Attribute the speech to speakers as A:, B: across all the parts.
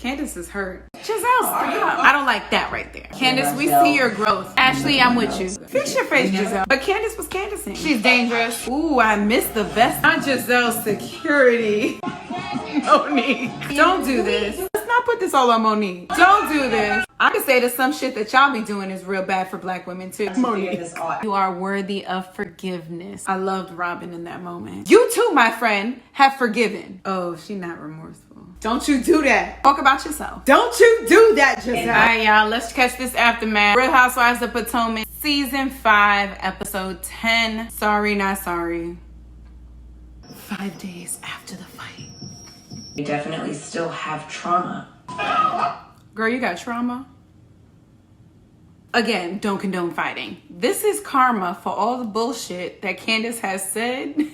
A: Candace is hurt. Giselle, stop. I don't like that right there. Candace, we see your growth. Ashley, I'm with you. Fix your face, Giselle. But Candace was Candacing. She's dangerous. Ooh, I missed the vest. Not Giselle's security. Monique. Don't do this. Let's not put this all on Monique. Don't do this. I could say that some shit that y'all be doing is real bad for black women too. Monique. You are worthy of forgiveness. I loved Robin in that moment. You too, my friend, have forgiven. Oh, she not remorseful. Don't you do that. Talk about yourself. Don't you do that, Giselle. All right, y'all. Let's catch this aftermath. Real Housewives of Potomac, season 5, episode 10. Sorry, not sorry. 5 days after the fight.
B: You definitely still have trauma.
A: Girl, you got trauma? Again, don't condone fighting. This is karma for all the bullshit that Candace has said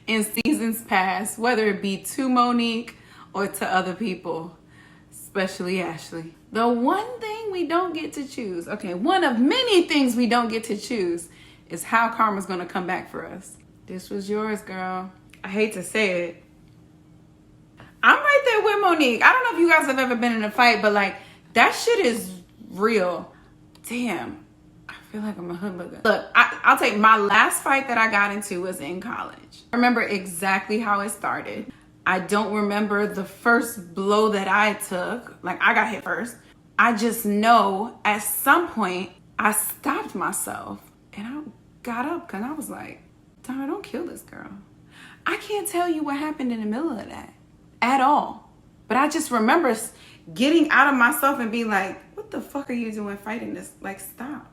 A: in seasons past, whether it be to Monique or to other people, especially Ashley. The one thing we don't get to choose, okay, one of many things we don't get to choose is how karma's gonna come back for us. This was yours, girl. I hate to say it. I'm right there with Monique. I don't know if you guys have ever been in a fight, but like, that shit is real. Damn, I feel like I'm a hoodlooker. Look, I'll take my last fight that I got into was in college. I remember exactly how it started. I don't remember the first blow that I took. Like, I got hit first. I just know at some point I stopped myself and I got up because I was like, Dara, don't kill this girl. I can't tell you what happened in the middle of that at all. But I just remember getting out of myself and being like, what the fuck are you doing fighting this? Like, stop.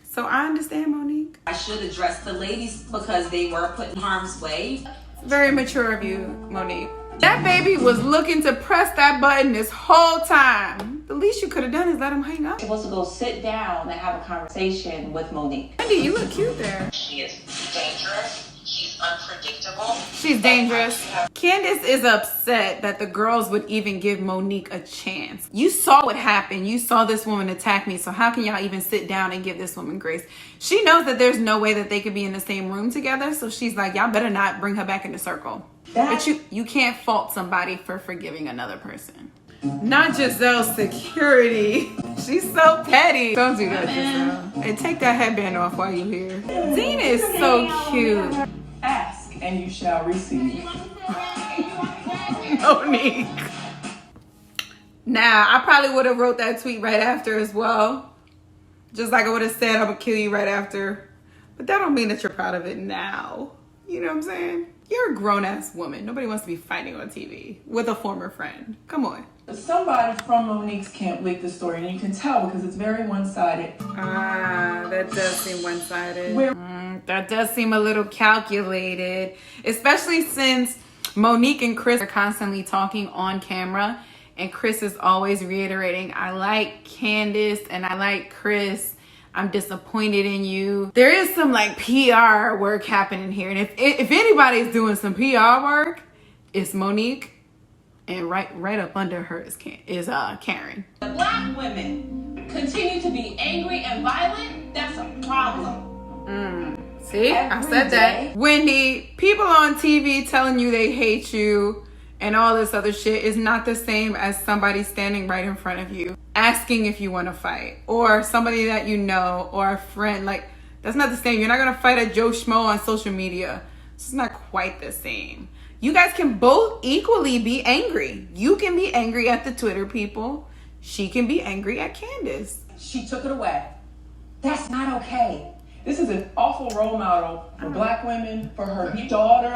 A: So I understand, Monique.
B: I should address the ladies because they were put in harm's way.
A: Very mature of you, Monique. That baby was looking to press that button this whole time. The least you could have done is let him hang up.
B: You're supposed to go sit down and have a conversation with Monique.
A: Wendy, you look cute there.
C: She is dangerous. She's unpredictable.
A: She's dangerous. Candace is upset that the girls would even give Monique a chance. You saw what happened. You saw this woman attack me. So how can y'all even sit down and give this woman grace? She knows that there's no way that they could be in the same room together. So she's like, y'all better not bring her back in the circle. But you can't fault somebody for forgiving another person. Not Giselle's security. She's so petty. Don't do that, Giselle. And take that headband off while you're here. Dean is so cute.
D: Ask and you shall receive.
A: Monique. Now, I probably would have wrote that tweet right after as well. Just like I would have said, I would kill you right after. But that don't mean that you're proud of it now. You know what I'm saying? You're a grown-ass woman. Nobody wants to be fighting on TV with a former friend. Come on.
D: Somebody from Monique's camp leaked the story, and you can tell because it's very one-sided.
A: Ah, that does seem one-sided. That does seem a little calculated, especially since Monique and Chris are constantly talking on camera, and Chris is always reiterating, I like Candace and I like Chris. I'm disappointed in you. There is some like PR work happening here. And if anybody's doing some PR work, it's Monique. And right up under her is Karen.
E: Black women continue to be angry and violent. That's a problem.
A: See, I said that. Wendy, people on TV telling you they hate you and all this other shit is not the same as somebody standing right in front of you asking if you want to fight, or somebody that you know, or a friend. Like, that's not the same. You're not gonna fight a Joe Schmo on social media. It's not quite the same. You guys can both equally be angry. You can be angry at the Twitter people. She can be angry at Candace.
D: She took it away. That's not okay. This is an awful role model for black women, for her daughter.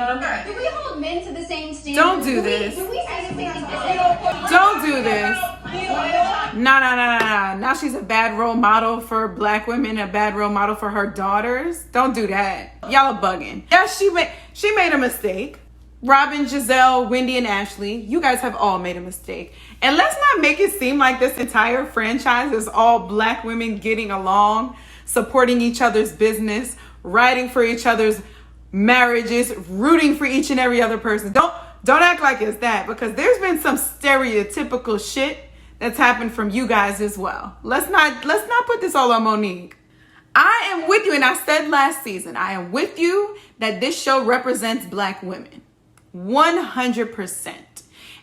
F: Do we hold men to the same standard?
A: Don't do this.
F: Do we say the same thing?
A: Don't do this. No. Now she's a bad role model for black women, a bad role model for her daughters. Don't do that. Y'all are bugging. Yeah, she made a mistake. Robin, Giselle, Wendy, and Ashley, you guys have all made a mistake. And let's not make it seem like this entire franchise is all black women getting along, supporting each other's business, riding for each other's marriages, rooting for each and every other person. Don't act like it's that, because there's been some stereotypical shit that's happened from you guys as well. Let's not put this all on Monique. I am with you, and I said last season, I am with you that this show represents black women. 100%.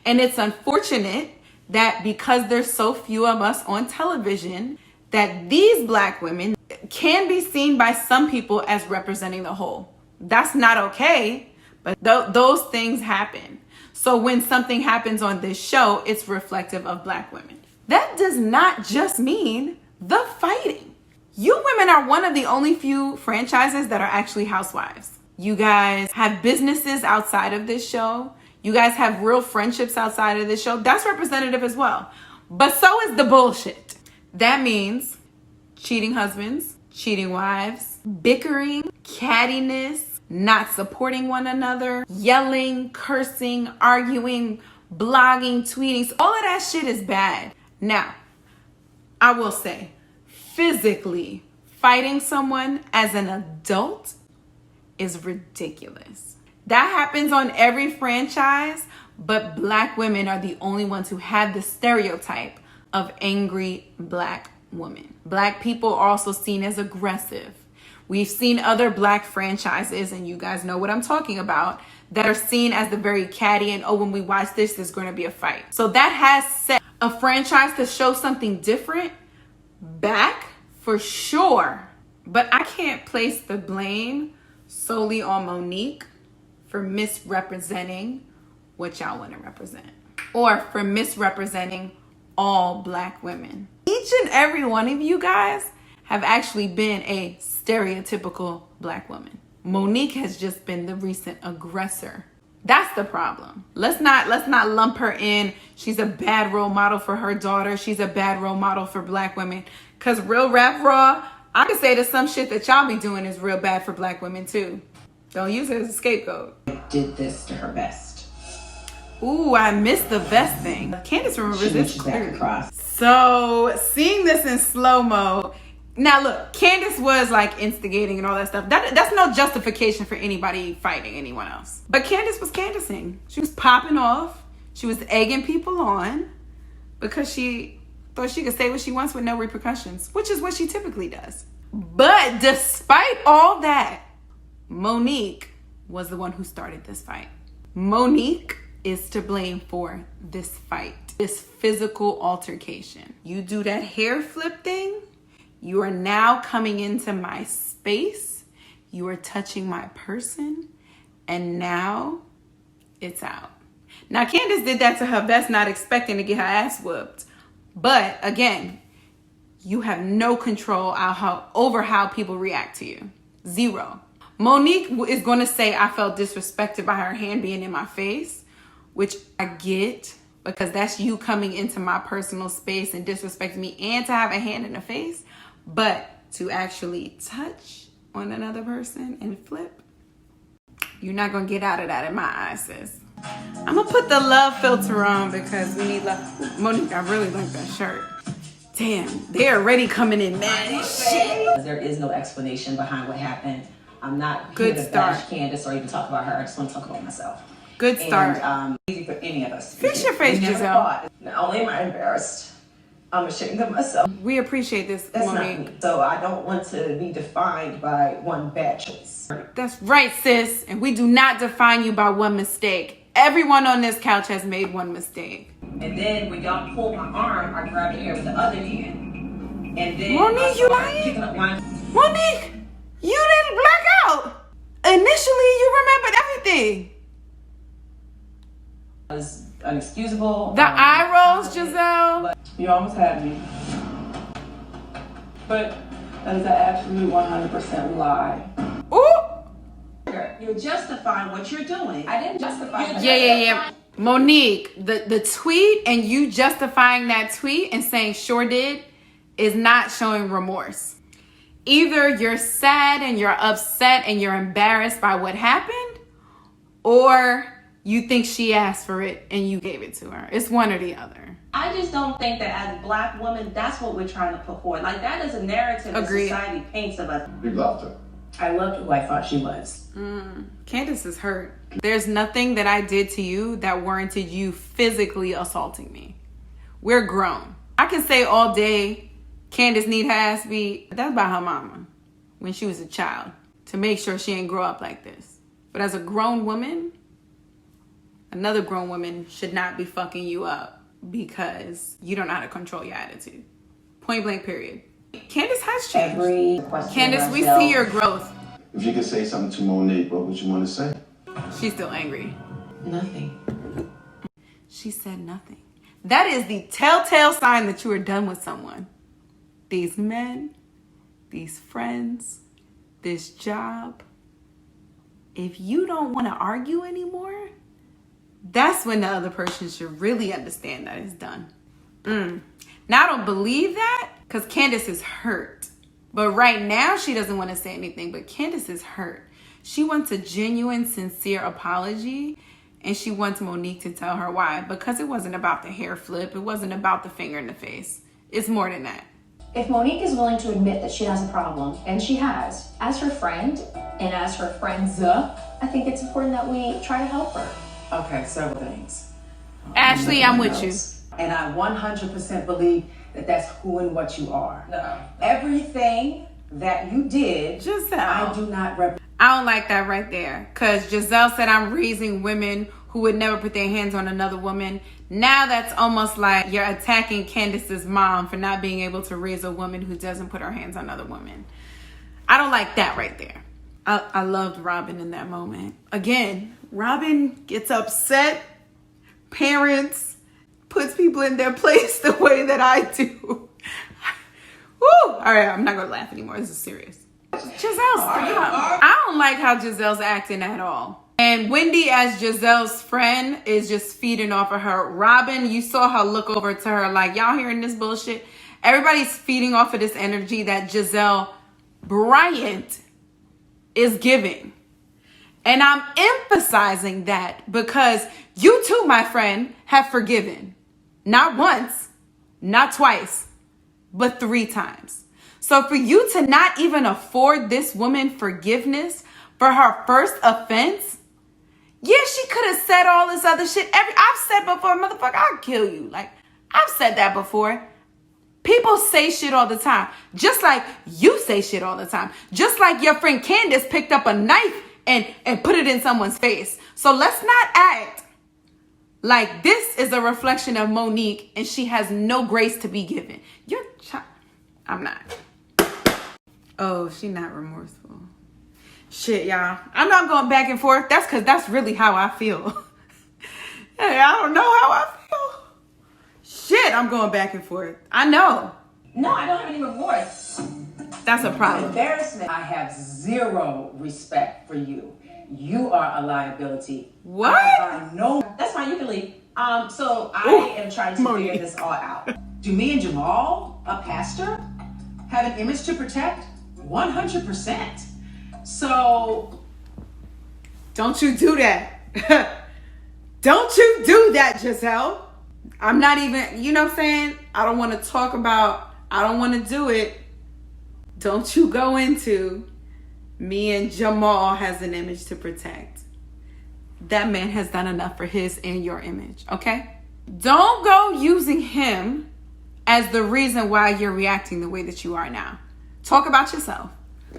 A: And it's unfortunate that because there's so few of us on television, that these black women can be seen by some people as representing the whole. That's not okay, but those things happen. So when something happens on this show, it's reflective of black women. That does not just mean the fighting. You women are one of the only few franchises that are actually housewives. You guys have businesses outside of this show. You guys have real friendships outside of this show. That's representative as well. But so is the bullshit. That means cheating husbands, cheating wives, bickering, cattiness, not supporting one another, yelling, cursing, arguing, blogging, tweeting. All of that shit is bad. Now, I will say, physically fighting someone as an adult is ridiculous. That happens on every franchise, but black women are the only ones who have the stereotype of angry black women. Black people are also seen as aggressive. We've seen other black franchises, and you guys know what I'm talking about, that are seen as the very catty and, oh, when we watch this, there's going to be a fight. So that has set a franchise to show something different back for sure. But I can't place the blame solely on Monique for misrepresenting what y'all want to represent, or for misrepresenting all black women. Each and every one of you guys have actually been a stereotypical black woman. Monique has just been the recent aggressor. That's the problem. Let's not lump her in. She's a bad role model for her daughter. She's a bad role model for black women. Cause real rap raw, I could say that some shit that y'all be doing is real bad for black women too. Don't use it as a scapegoat.
B: Did this to her vest.
A: Ooh, I missed the vest thing. Candace remembers this clearly.
B: Across.
A: So seeing this in slow-mo. Now look, Candace was like instigating and all that stuff. That's no justification for anybody fighting anyone else. But Candace was Candacing. She was popping off. She was egging people on because she thought she could say what she wants with no repercussions, which is what she typically does. But despite all that, Monique was the one who started this fight. Monique is to blame for this fight, this physical altercation. You do that hair flip thing, you are now coming into my space, you are touching my person, and now it's out. Now, Candace did that to her vest, not expecting to get her ass whooped. But again, you have no control over how people react to you. Zero. Monique is going to say, I felt disrespected by her hand being in my face, which I get, because that's you coming into my personal space and disrespecting me, and to have a hand in the face. But to actually touch on another person and flip, you're not going to get out of that in my eyes, sis. I'm going to put the love filter on because we need love. Ooh, Monique, I really like that shirt. Damn, they're already coming in mad as shit.
B: There is no explanation behind what happened. I'm not
A: Good
B: here to
A: start.
B: bash Candace or even talk about her. I just want to talk about myself.
A: Good start.
B: And easy for any of us.
A: Fix your face,
B: We never
A: Giselle.
B: fought. Not only am I embarrassed, I'm ashamed of myself.
A: We appreciate this,
B: That's
A: Monique.
B: not me. So I don't want to be defined by one bad choice.
A: That's right, sis. And we do not define you by one mistake. Everyone on this couch has made one mistake.
B: And then when y'all pulled my arm, I grabbed your hair with the other hand. And then
A: Monique, you lying?
B: picking up my
A: Monique, you didn't black out. Initially, you remembered everything.
B: was unexcusable.
A: The eye rolls, Giselle.
D: You almost had me. But that is an absolute 100% lie.
A: Ooh.
E: You're justifying what you're doing.
B: I didn't justify it.
A: Yeah. Monique, the tweet and you justifying that tweet and saying sure did is not showing remorse. Either you're sad and you're upset and you're embarrassed by what happened, or you think she asked for it and you gave it to her. It's one or the other.
E: I just don't think that as black women, that's what we're trying to put forward. Like, that is a narrative
A: Agreed.
E: that society paints of us.
G: You loved her.
B: I loved who I thought she was.
A: Candace is hurt. There's nothing that I did to you that warranted you physically assaulting me. We're grown. I can say all day, Candace need her ass beat. That's by her mama when she was a child to make sure she ain't grow up like this. But as a grown woman, another grown woman should not be fucking you up because you don't know how to control your attitude. Point blank, period. Candace has changed. Candace, we see your growth.
G: If you could say something to Monique, what would you want to say?
A: She's still angry.
B: Nothing.
A: She said nothing. That is the telltale sign that you are done with someone. These men, these friends, this job. If you don't want to argue anymore, that's when the other person should really understand that it's done. Now, I don't believe that because Candace is hurt. But right now, she doesn't want to say anything. But Candace is hurt. She wants a genuine, sincere apology. And she wants Monique to tell her why. Because it wasn't about the hair flip. It wasn't about the finger in the face. It's more than that.
F: If Monique is willing to admit that she has a problem, and she has, as her friend and as her friends, I think it's important that we try to help her.
H: Okay, several things.
A: Ashley, I'm with you.
H: And I 100% believe that that's who and what you are.
B: No.
H: Everything that you did,
A: Giselle.
H: I do not represent.
A: I don't like that right there. Because Giselle said I'm raising women who would never put their hands on another woman. Now that's almost like you're attacking Candace's mom for not being able to raise a woman who doesn't put her hands on other women. I don't like that right there. I loved Robin in that moment. Again, Robin gets upset, parents, puts people in their place the way that I do. Woo! All right, I'm not going to laugh anymore. This is serious. Giselle, stop. I don't like how Giselle's acting at all. And Wendy, as Giselle's friend, is just feeding off of her. Robin, you saw her look over to her like, y'all hearing this bullshit? Everybody's feeding off of this energy that Giselle Bryant is giving. And I'm emphasizing that because you too, my friend, have forgiven. Not once, not twice, but 3 times. So for you to not even afford this woman forgiveness for her first offense, yeah, she could have said all this other shit. I've said before, motherfucker, I'll kill you. Like, I've said that before. People say shit all the time. Just like you say shit all the time. Just like your friend Candace picked up a knife and put it in someone's face. So let's not act like this is a reflection of Monique and she has no grace to be given. I'm not. Oh, she not remorseful. Shit, y'all. I'm not going back and forth. That's because that's really how I feel. Hey, I don't know how I feel. Shit, I'm going back and forth. I know.
B: No, I don't have any remorse.
A: That's a problem.
H: Embarrassment. I have 0 respect for you. You are a liability.
A: What?
H: No.
B: That's fine, you can leave. So I am trying to figure this all out.
H: Do me and Jamal, a pastor, have an image to protect? 100%. So,
A: don't you do that. Don't you do that, Giselle. I'm not even, you know what I'm saying? I don't want to talk about, I don't want to do it. Don't you go into me and Jamal has an image to protect. That man has done enough for his and your image, okay? Don't go using him as the reason why you're reacting the way that you are now. Talk about yourself.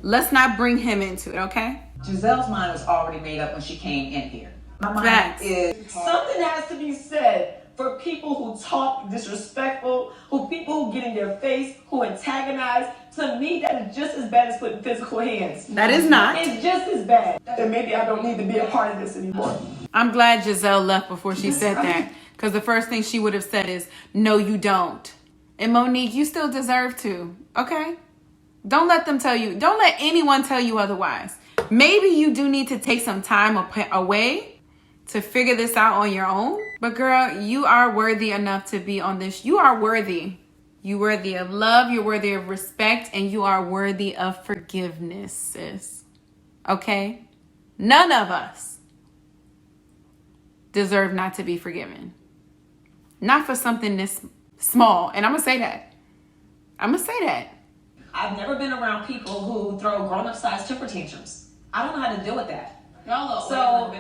A: Let's not bring him into it, okay?
B: Giselle's mind was already made up when she came in here. My mind
A: Facts.
B: is something has to be said for people who talk disrespectful, people who get in your face, who antagonize. To me, that is just as bad as putting physical hands.
A: That is not.
B: It's just as bad. Then maybe I don't need to be a part of this anymore.
A: I'm glad Giselle left before she said that. Because the first thing she would have said is, no, you don't. And Monique, you still deserve to, okay? Don't let them tell you. Don't let anyone tell you otherwise. Maybe you do need to take some time away to figure this out on your own. But girl, you are worthy enough to be on this. You are worthy. You're worthy of love. You're worthy of respect. And you are worthy of forgiveness, sis. Okay? None of us deserve not to be forgiven. Not for something this small. And I'm going to say that. I'm going to say that.
B: I've never been around people who throw grown-up sized temper tantrums. I don't know how to deal with that. So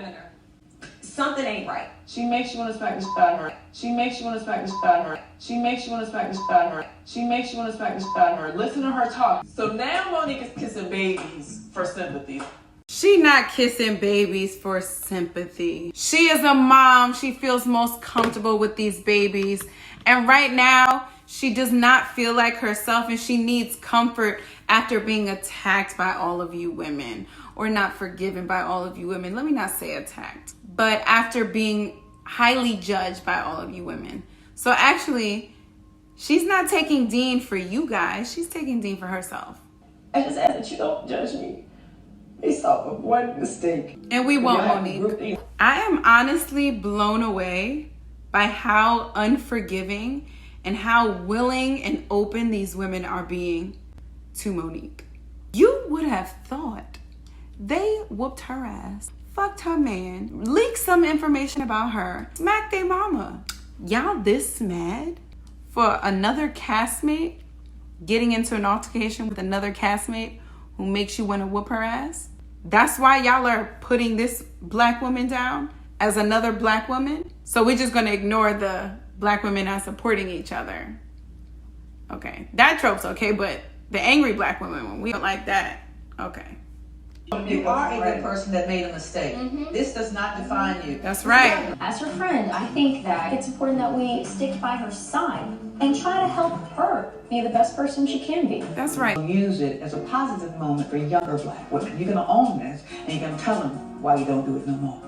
B: something ain't right.
D: She makes you want to smack the shit out of her. She makes you want to smack the shit out of her. She makes you want to smack the shit out of her. She makes you want to smack the shit out of her. Listen to her talk.
E: So now Monique is kissing babies for sympathy.
A: She She not kissing babies for sympathy. She is a mom. She feels most comfortable with these babies. And right now, she does not feel like herself, and she needs comfort after being attacked by all of you women, or not forgiven by all of you women. Let me not say attacked, but after being highly judged by all of you women. So actually, she's not taking Dean for you guys. She's taking Dean for herself.
B: I just ask that you don't judge me based off of one mistake.
A: And we won't, Monique. I am honestly blown away by how unforgiving and how willing and open these women are being to Monique. You would have thought they whooped her ass, fucked her man, leaked some information about her, smacked their mama. Y'all this mad for another castmate getting into an altercation with another castmate who makes you want to whoop her ass? That's why y'all are putting this black woman down as another black woman? So we're just going to ignore the black women as supporting each other. Okay, that trope's okay, but the angry black women, we don't like that. Okay.
H: You are a good person that made a mistake. This does not define you.
A: That's right.
F: As her friend, I think that it's important that we stick by her side and try to help her be the best person she can be.
A: That's right.
H: Use it as a positive moment for younger black women. You're gonna own this, and you're gonna tell them why you don't do it no more.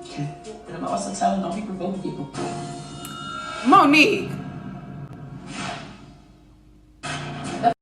H: Okay.
B: And I'm also telling don't be provoking people.
A: Monique,